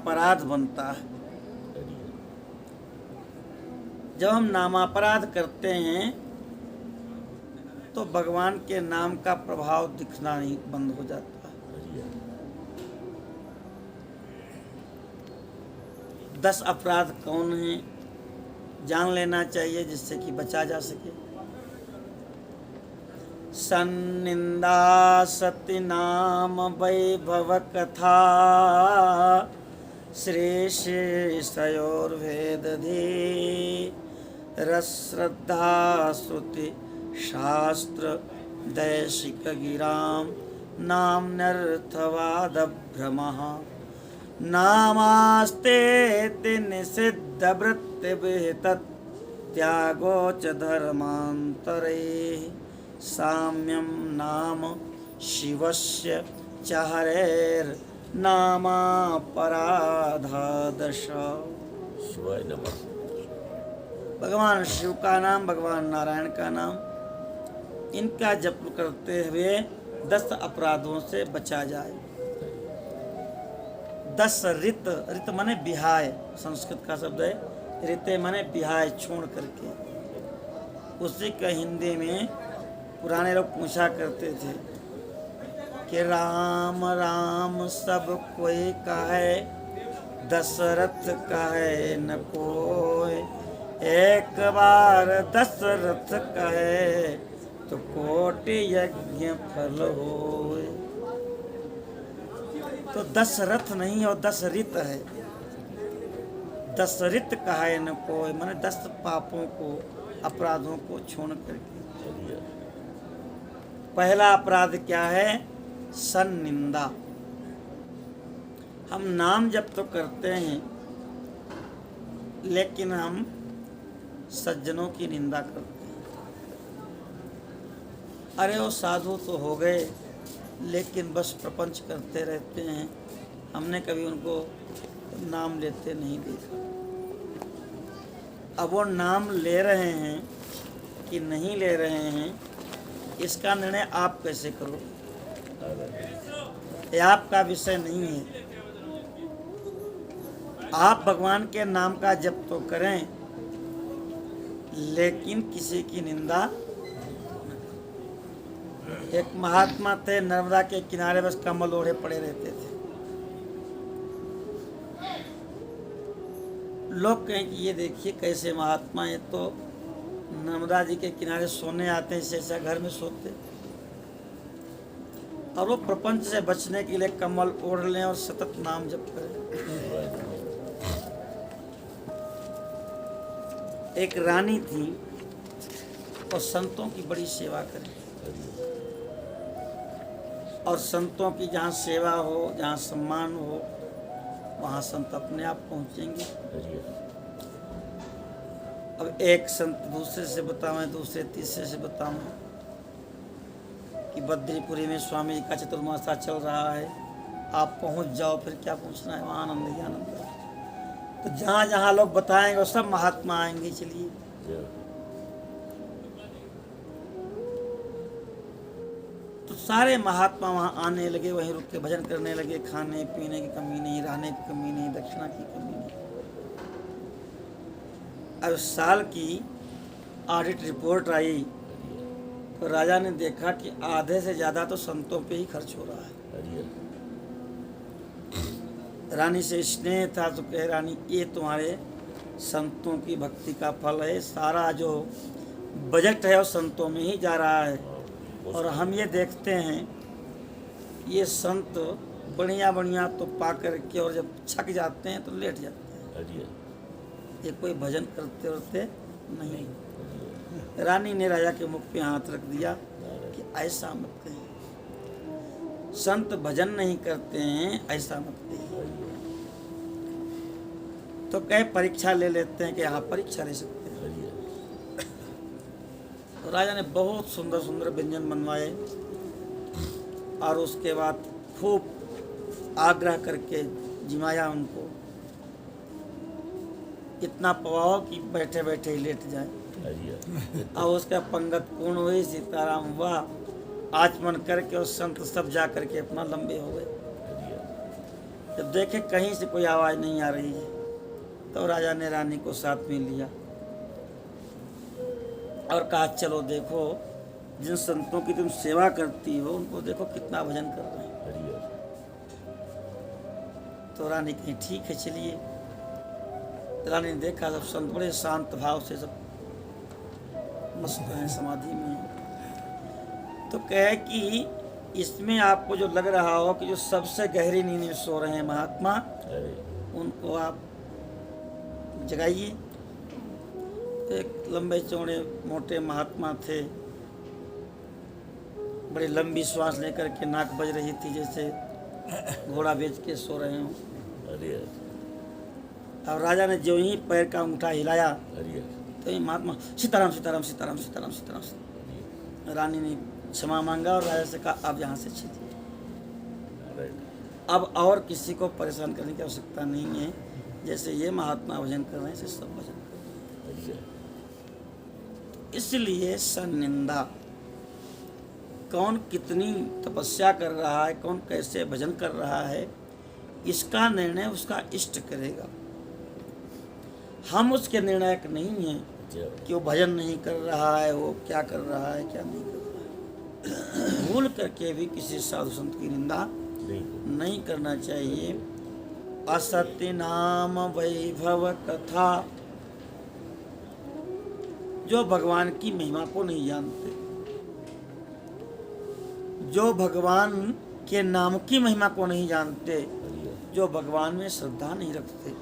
नामापराध बनता है। जब हम नामापराध करते हैं तो भगवान के नाम का प्रभाव दिखना नहीं बंद हो जाता है। 10 अपराध कौन हैं जान लेना चाहिए जिससे कि बचा जा सके। सन्निंदा सति नाम वैभव कथा श्री शेषयोर्वेदधि रश्रद्धा श्रुति शास्त्र दैशिक गिराम नाम्नर्थवाद भ्रमः नामास्ते निषिद्ध वृत्तिभितत् त्यागो च धर्मान्तरे साम्यं नाम शिवस्य च हरेर्नामापराधा दश। शिवाय नमः। भगवान शिव का नाम, भगवान नारायण का नाम, इनका जप करते हुए 10 अपराधों से बचा जाए। 10 रित, रित माने बिहाय, संस्कृत का शब्द है। रिते माने बिहाय, छोड़ करके। उसी का हिंदी में पुराने लोग पूछा करते थे कि राम राम सब कोई कहे, दशरथ कहे न कोई। एक बार दशरथ कहे तो कोटि यज्ञ फल होए। तो 10 रथ नहीं और 10 रित है। 10 रित कहे न कोई माने 10 पापों को, अपराधों को छोड़ करके। पहला अपराध क्या है? सन्निंदा। हम नाम जप तो करते हैं लेकिन हम सज्जनों की निंदा करते हैं। अरे वो साधु तो हो गए लेकिन बस प्रपंच करते रहते हैं, हमने कभी उनको नाम लेते नहीं देखा। अब वो नाम ले रहे हैं कि नहीं ले रहे हैं, इसका निर्णय आप कैसे करो? ये आपका विषय नहीं है। आप भगवान के नाम का जप तो करें लेकिन किसी की निंदा। एक महात्मा थे, नर्मदा के किनारे बस कमल ओढ़े पड़े रहते थे। लोग कहें कि ये देखिए कैसे महात्मा, ये तो नर्मदा जी के किनारे सोने आते हैं, ऐसा घर में सोते। और वो प्रपंच से बचने के लिए कमल ओढ़ लें और सतत नाम जप करें। एक रानी थी और संतों की बड़ी सेवा करें। और संतों की जहाँ सेवा हो, जहाँ सम्मान हो, वहाँ संत अपने आप पहुँचेंगे। अब एक संत दूसरे से बतावें, दूसरे तीसरे से बतावें कि बद्रीपुरी में स्वामी जी का चतुर्मासा चल रहा है, आप पहुँच जाओ, फिर क्या पूछना है, वहाँ आनंद ही आनंद है। तो जहाँ जहाँ लोग बताएंगे वो सब महात्मा आएंगे। चलिए, तो सारे महात्मा वहाँ आने लगे, वहीं रुक के भजन करने लगे। खाने पीने की कमी नहीं, रहने की कमी नहीं, दक्षिणा की कमी नहीं। अब साल की ऑडिट रिपोर्ट आई तो राजा ने देखा कि आधे से ज़्यादा तो संतों पे ही खर्च हो रहा है। रानी से स्नेह था तो कहे, रानी ये तुम्हारे संतों की भक्ति का फल है। सारा जो बजट है वो संतों में ही जा रहा है। और हम ये देखते हैं ये संत बढ़िया बढ़िया तो पा कर के और जब छक जाते हैं तो लेट जाते हैं। ये कोई भजन करते रहते नहीं। रानी ने राजा के मुख पे हाथ रख दिया कि ऐसा मत कहिए, संत भजन नहीं करते हैं, ऐसा मत कहिए। तो कहे परीक्षा ले लेते हैं कि हाँ परीक्षा ले सकते हैं। तो राजा ने बहुत सुंदर सुंदर व्यंजन बनवाए और उसके बाद खूब आग्रह करके जिमाया उनको, इतना पवाओ कि बैठे बैठे ही लेट जाए। और उसका पंगत पूर्ण हुई, सीताराम वाह आचमन करके और संत सब जा करके अपना लंबे हो गए। जब देखे कहीं से कोई आवाज़ नहीं आ रही है तो राजा ने रानी को साथ में लिया और कहा चलो देखो जिन संतों की तुम सेवा करती हो उनको देखो कितना भजन कर रहे हैं। हरि हर। तो रानी कही ठीक है चलिए। रानी ने देखा सब संत बड़े शांत भाव से सब मस्त हैं, समाधि में हैं। तो कहे कि इसमें आपको जो लग रहा हो कि जो सबसे गहरी नींद में सो रहे हैं महात्मा, अरे उनको आप जगाइए। एक लंबे चौड़े मोटे महात्मा थे, बड़ी लंबी श्वास लेकर के नाक बज रही थी जैसे घोड़ा बेच के सो रहे हों। हरि हर। अब राजा ने जो ही पैर का अंगूठा हिलाया हरि हर। तो ये महात्मा सीताराम सीताराम सीताराम सीताराम सीताराम। हरि रानी ने क्षमा मांगा और राजा से कहा अब यहाँ से चलिए, हर। राइट। अब और किसी को परेशान करने की आवश्यकता नहीं है। जैसे ये महात्मा भजन कर रहे हैं ऐसे सब भजन कर। हरि हर। इसलिए सन्निंदा, कौन कितनी तपस्या कर रहा है, कौन कैसे भजन कर रहा है, इसका निर्णय उसका इष्ट करेगा। हम उसके निर्णायक नहीं हैं जय। कि वो भजन नहीं कर रहा है, वो क्या कर रहा है क्या नहीं कर रहा है। भूल करके भी किसी साधु संत की निंदा नहीं। नहीं करना चाहिए। असत्य नाम वैभव कथा, जो भगवान की महिमा को नहीं जानते, जो भगवान के नाम की महिमा को नहीं जानते, हरि हर। जो भगवान में श्रद्धा नहीं रखते,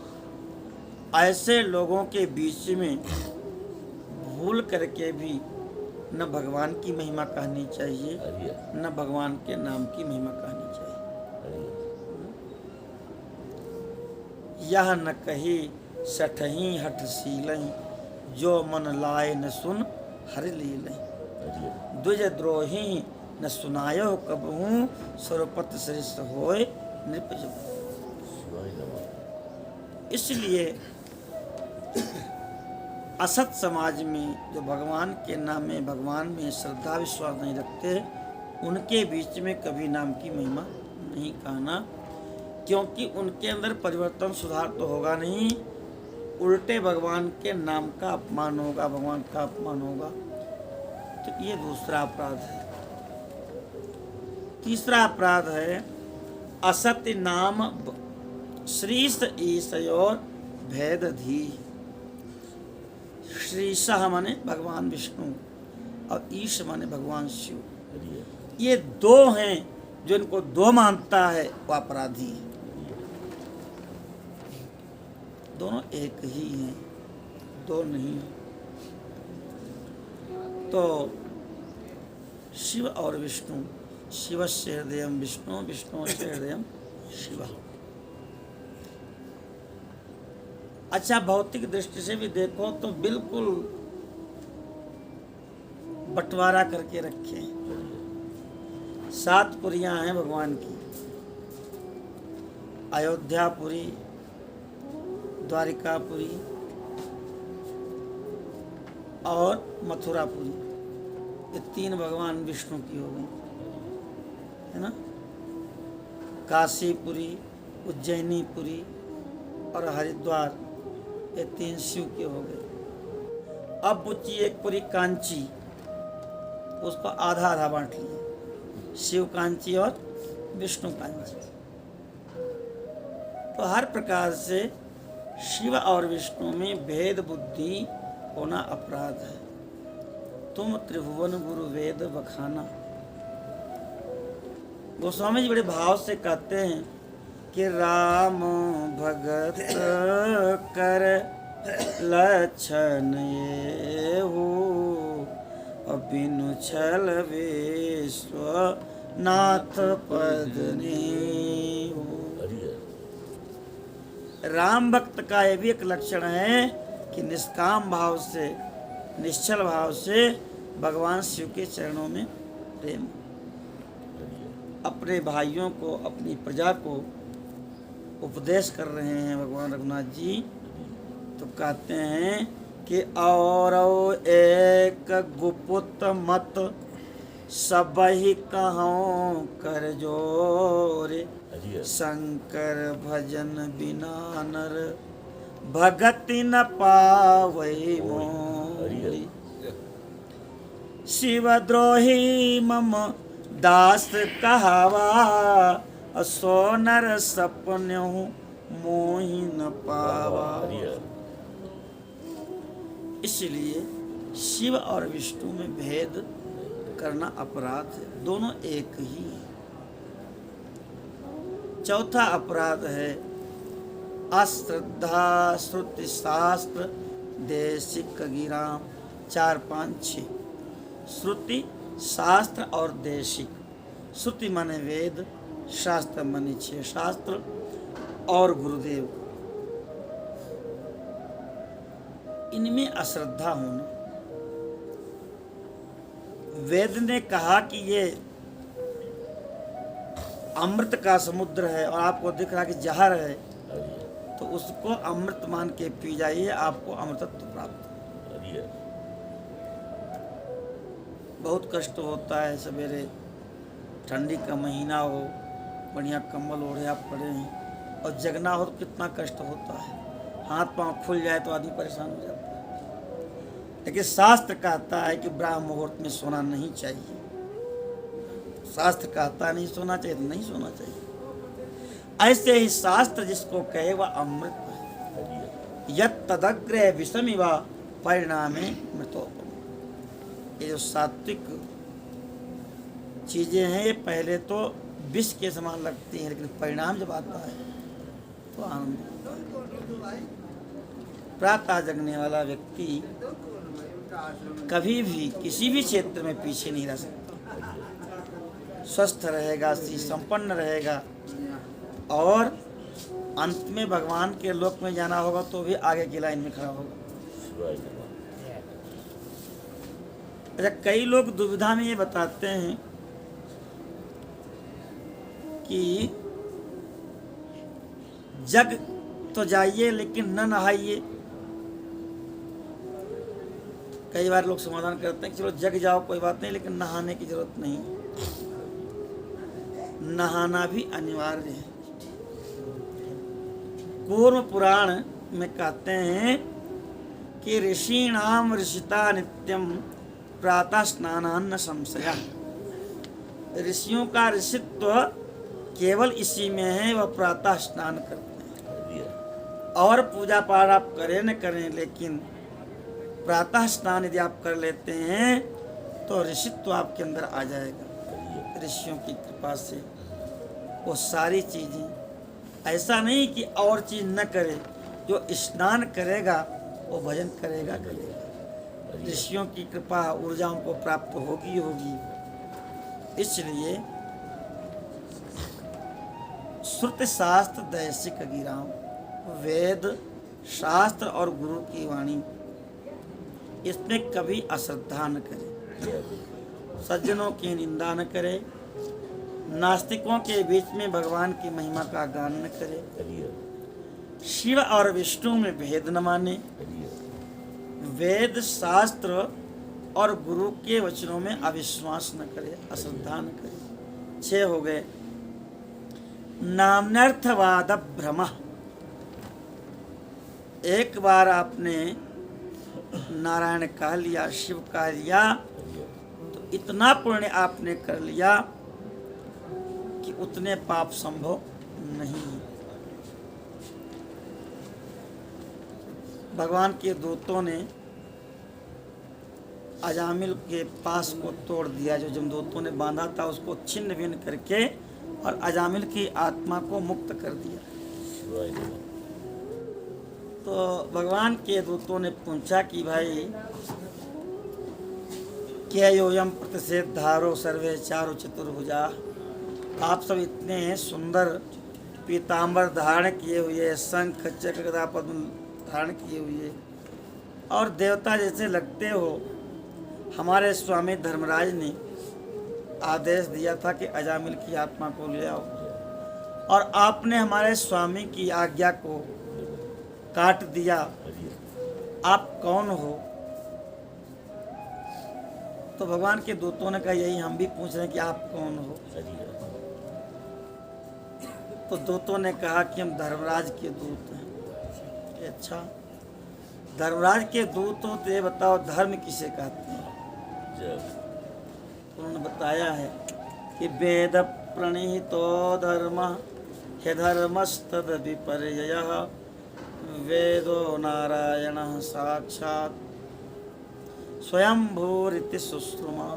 ऐसे लोगों के बीच में भूल करके भी न भगवान की महिमा कहनी चाहिए, हरि हर। न भगवान के नाम की महिमा कहनी चाहिए। हरि हर। यह न कही सठही हठशीलहि, जो मन लाए न सुन हरि लीलहि। हरि हर। द्विज द्रोही न सुनायो कबहू, सर्वपत श्रेष्ठ होय नृप जबहू। शिवाय नमः। इसलिए असत समाज में जो भगवान के नाम में, भगवान में श्रद्धा विश्वास नहीं रखते, उनके बीच में कभी नाम की महिमा नहीं कहना, क्योंकि उनके अंदर परिवर्तन सुधार तो होगा नहीं, उल्टे भगवान के नाम का अपमान होगा, भगवान का अपमान होगा। तो ये दूसरा अपराध है। तीसरा अपराध है असत्य नाम श्रीस ईशयोर भेद धी। श्रीशाह माने भगवान विष्णु और ईश माने भगवान शिव। हरि हर। ये दो हैं, जो इनको दो मानता है वो अपराधी है। दोनों एक ही हैं, दो नहीं। तो शिव और विष्णु, शिवस्य हृदयम विष्णु, विष्णुस्य हृदयम शिव। अच्छा, भौतिक दृष्टि से भी देखो तो बिल्कुल बंटवारा करके रखे। 7 पुरियां हैं भगवान की, अयोध्यापुरी, द्वारिकापुरी और मथुरापुरी। ये 3 भगवान विष्णु की हो गई, है ना। काशीपुरी, उज्जैनीपुरी और हरिद्वार, ये 3 शिव के हो गए। अब बुच्ची एक पुरी कांची, उसको आधा आधा बांट लिया, शिव कांची और विष्णु कांची। तो हर प्रकार से शिव और विष्णु में भेद बुद्धि होना अपराध है। तुम त्रिभुवन गुरु वेद बखाना। गोस्वामी जी बड़े भाव से कहते हैं कि राम भगत कर लक्षण ये हो, बिनु छल विश्व नाथ पद ने हो। हरि हर। राम भक्त का ये भी एक लक्षण है कि निष्काम भाव से, निश्चल भाव से भगवान शिव के चरणों में प्रेम। हरि हर। अपने भाइयों को, अपनी प्रजा को उपदेश कर रहे हैं भगवान रघुनाथ जी। तो कहते हैं कि और एक गुपुत मत सबहि कहूँ कर जोर, हरियर शंकर भजन बिना नर भगति न पावै मोरी। शिवद्रोही मम दास कहावा, सो नर सपन्यहु मोहि न पावा। हरियर इसलिए शिव और विष्णु में भेद करना अपराध है, दोनों एक ही है। चौथा अपराध है अश्रद्धा श्रुति शास्त्र देशिक गिराम। 4, 5, 6 श्रुति शास्त्र और देशिक। श्रुति माने वेद, शास्त्र माने 6 शास्त्र और गुरुदेव। इनमें अश्रद्धा होना। वेद ने कहा कि ये अमृत का समुद्र है और आपको दिख रहा कि जहर है, तो उसको अमृत मान के पी जाइए, आपको अमृतत्व प्राप्त हो। हरियर बहुत कष्ट होता है, सवेरे ठंडी का महीना हो, बढ़िया कंबल ओढ़े आप पड़े हैं और जगना हो तो कितना कष्ट होता है। हाथ पांव खुल जाए तो आदमी परेशान हो जाता है। लेकिन शास्त्र कहता है कि ब्राह्म मुहूर्त में सोना नहीं चाहिए। शास्त्र कहता है नहीं सोना चाहिए तो नहीं सोना चाहिए। ऐसे ही शास्त्र जिसको कहे वह अमृत है। यत् तदग्रे विषमिव परिणामे मृतोपम। ये जो सात्विक चीजें हैं ये पहले तो विष के समान लगती हैं, लेकिन परिणाम जब आता है तो आनंद होता है। प्रातः जगने वाला व्यक्ति कभी भी किसी भी क्षेत्र में पीछे नहीं रह सकता। स्वस्थ रहेगा, श्री संपन्न रहेगा और अंत में भगवान के लोक में जाना होगा तो भी आगे की लाइन में खड़ा होगा। अच्छा, कई लोग दुविधा में ये बताते हैं कि जग तो जाइए लेकिन न नहाइए। कई बार लोग समाधान करते हैं कि चलो जग जाओ कोई बात नहीं, लेकिन नहाने की जरूरत नहीं। नहाना भी अनिवार्य है। कूर्म पुराण में कहते हैं कि ऋषीणाम ऋषिता नित्यम प्रातः स्नानान्न संशय। ऋषियों का ऋषित्व केवल इसी में है, वह प्रातः स्नान करते हैं। और पूजा पाठ आप करें न करें, लेकिन प्रातः स्नान यदि आप कर लेते हैं तो ऋषित्व आपके अंदर आ जाएगा। ऋषियों की कृपा से वो सारी चीजें, ऐसा नहीं कि और चीज न करे, जो स्नान करेगा वो भजन करेगा। ऋषियों की कृपा ऊर्जा उनको प्राप्त होगी होगी। इसलिए श्रुति शास्त्र दैसिक गिराम, वेद शास्त्र और गुरु की वाणी, इसमें कभी अश्रद्धा न करे, सज्जनों की निंदा न करे, नास्तिकों के बीच में भगवान की महिमा का गान न करे, शिव और विष्णु में भेद न माने, वेद शास्त्र और गुरु के वचनों में अविश्वास न करे, अश्रद्धा न करे। 6 हो गए। नाम्नर्थवाद भ्रम। एक बार आपने नारायण कह लिया, शिव कह लिया, तो इतना पुण्य आपने कर लिया कि उतने पाप संभव नहीं। भगवान के दूतों ने अजामिल के पास को तोड़ दिया, जो जमदूतों ने बांधा था उसको छिन्न भिन्न करके और अजामिल की आत्मा को मुक्त कर दिया। तो भगवान के दूतों ने पूछा कि भाई क्या योयम प्रतिषेध धारो सर्वे चारु चतुर्भुजा। आप सब इतने सुंदर पीताम्बर धारण किए हुए, शंख चक्र गदा पद्म धारण किए हुए और देवता जैसे लगते हो। हमारे स्वामी धर्मराज ने आदेश दिया था कि अजामिल की आत्मा को ले आओ, और आपने हमारे स्वामी की आज्ञा को काट दिया। आप कौन हो? तो भगवान के दूतों ने कहा यही हम भी पूछ रहे हैं कि आप कौन हो। सही है। तो दूतों ने कहा कि हम धर्मराज के दूत हैं। कि अच्छा, धर्मराज के दूत हो तो ये बताओ धर्म किसे कहते हैं। जब उन्होंने बताया है कि वेद प्रणीतो धर्म ह्यधर्मस्तद विपर्ययः वेदो नारायण साक्षात स्वयंभूरिति सुश्रुमा।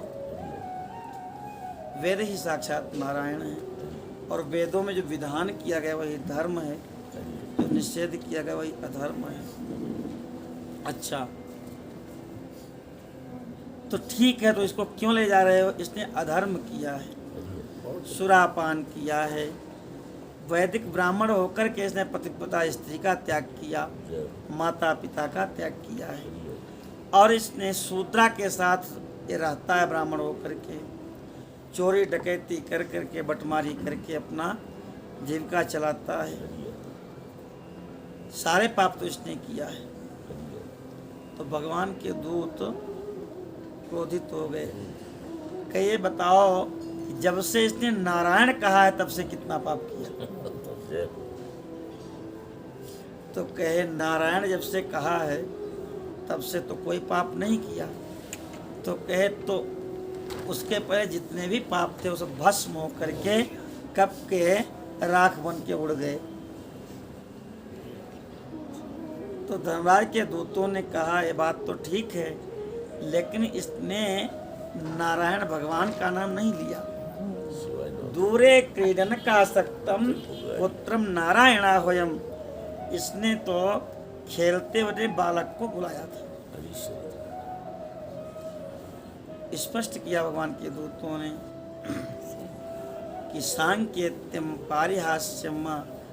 वेद ही साक्षात नारायण है और वेदों में जो विधान किया गया वही धर्म है, जो निषेध किया गया वही अधर्म है। अच्छा, तो ठीक है, तो इसको क्यों ले जा रहे हो? इसने अधर्म किया है, सुरापान किया है, वैदिक ब्राह्मण होकर के इसने पतिव्रता स्त्री का त्याग किया, माता पिता का त्याग किया है, और इसने शूद्रा के साथ ये रहता है ब्राह्मण होकर के, चोरी डकैती कर करके बटमारी करके अपना जीविका चलाता है। सारे पाप तो इसने किया है। तो भगवान के दूत क्रोधित हो गए, कहिए बताओ जब से इसने नारायण कहा है तब से कितना पाप किया? तो कहे नारायण जब से कहा है तब से तो कोई पाप नहीं किया। तो कहे तो उसके पहले जितने भी पाप थे वो सब भस्म हो करके कब के राख बन के उड़ गए। तो धर्मराज के दूतों ने कहा ये बात तो ठीक है, लेकिन इसने नारायण भगवान का नाम नहीं लिया। दूरे क्रीडन का सक्तम पुत्रम नारायणा होयम, इसने तो खेलते हुए बालक को बुलाया था। स्पष्ट किया भगवान के दूतों ने कि सांकेत्यम पारिहास्यम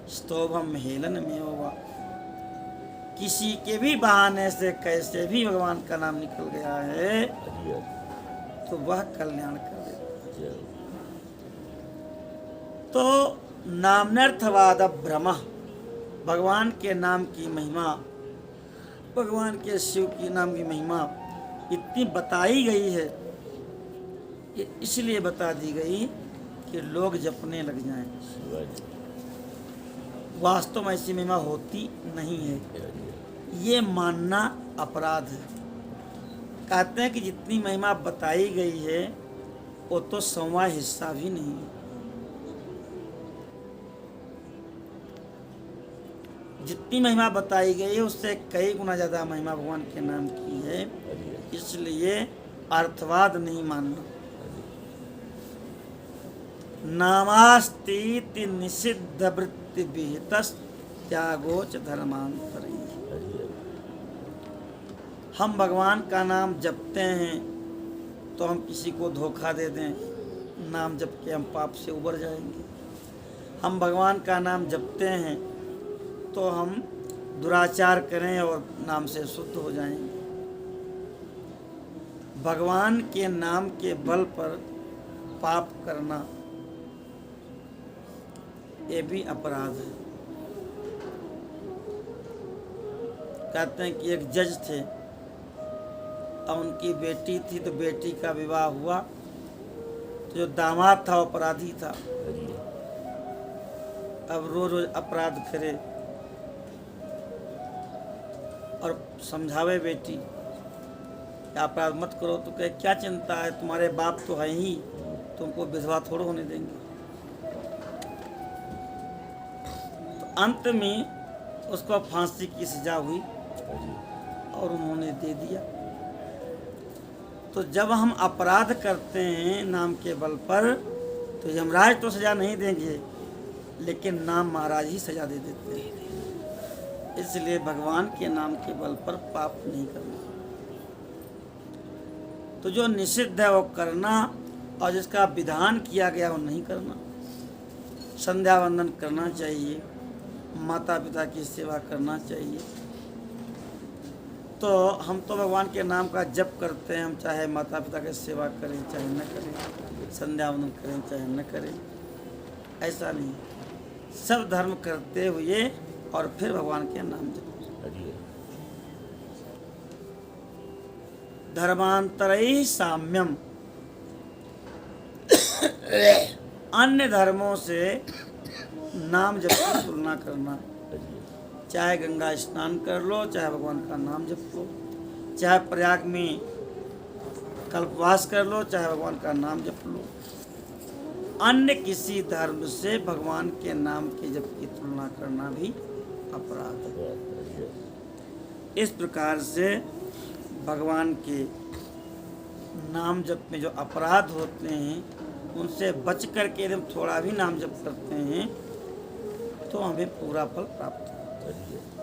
स्तोभम हेलन में होगा। किसी के भी बहाने से कैसे भी भगवान का नाम निकल गया है तो वह कल्याण कर देता है। तो नामनर्थवाद भ्रम, भगवान के नाम की महिमा, भगवान के शिव की नाम की महिमा इतनी बताई गई है, ये इसलिए बता दी गई कि लोग जपने लग जाएं। वास्तव में ऐसी महिमा होती नहीं है, ये मानना अपराध है। कहते हैं कि जितनी महिमा बताई गई है वो तो 100वां हिस्सा भी नहीं है। जितनी महिमा बताई गई है उससे कई गुना ज़्यादा महिमा भगवान के नाम की है, इसलिए अर्थवाद नहीं मानना। नामास्तीति निषिद्ध वृत्ति विहितस् त्यागोच धर्मांतर। हम भगवान का नाम जपते हैं तो हम किसी को धोखा दे दें, नाम जप के हम पाप से उबर जाएंगे। हम भगवान का नाम जपते हैं तो हम दुराचार करें और नाम से शुद्ध हो जाएंगे। भगवान के नाम के बल पर पाप करना ये भी अपराध है। कहते हैं कि एक जज थे और उनकी बेटी थी, तो बेटी का विवाह हुआ तो जो दामाद था वो अपराधी था। अब रोज रोज अपराध करे और समझावे बेटी अपराध मत करो, तो कहे क्या चिंता है, तुम्हारे बाप तो है ही, तुमको विधवा थोड़ा होने देंगे। तो अंत में उसको फांसी की सजा हुई और उन्होंने दे दिया। तो जब हम अपराध करते हैं नाम के बल पर तो यमराज तो सजा नहीं देंगे, लेकिन नाम महाराज ही सजा दे देते हैं। इसलिए भगवान के नाम के बल पर पाप नहीं करना। तो जो निषिद्ध है वो करना और जिसका विधान किया गया वो नहीं करना। संध्या वंदन करना चाहिए, माता पिता की सेवा करना चाहिए। तो हम तो भगवान के नाम का जप करते हैं, हम चाहे माता पिता की सेवा करें चाहे न करें, संध्या वंदन करें चाहे न करें, ऐसा नहीं। सब धर्म करते हुए और फिर भगवान के नाम जप। धर्मांतरैः साम्यम, अन्य धर्मों से नाम जप की तुलना करना। चाहे गंगा स्नान कर लो, चाहे भगवान का नाम जप लो, चाहे प्रयाग में कल्पवास कर लो, चाहे भगवान का नाम जप लो। अन्य किसी धर्म से भगवान के नाम के जप की तुलना करना भी अपराध है। इस प्रकार से भगवान के नाम जप में जो अपराध होते हैं उनसे बच करके यदि हम थोड़ा भी नाम जप करते हैं तो हमें पूरा फल प्राप्त होता है।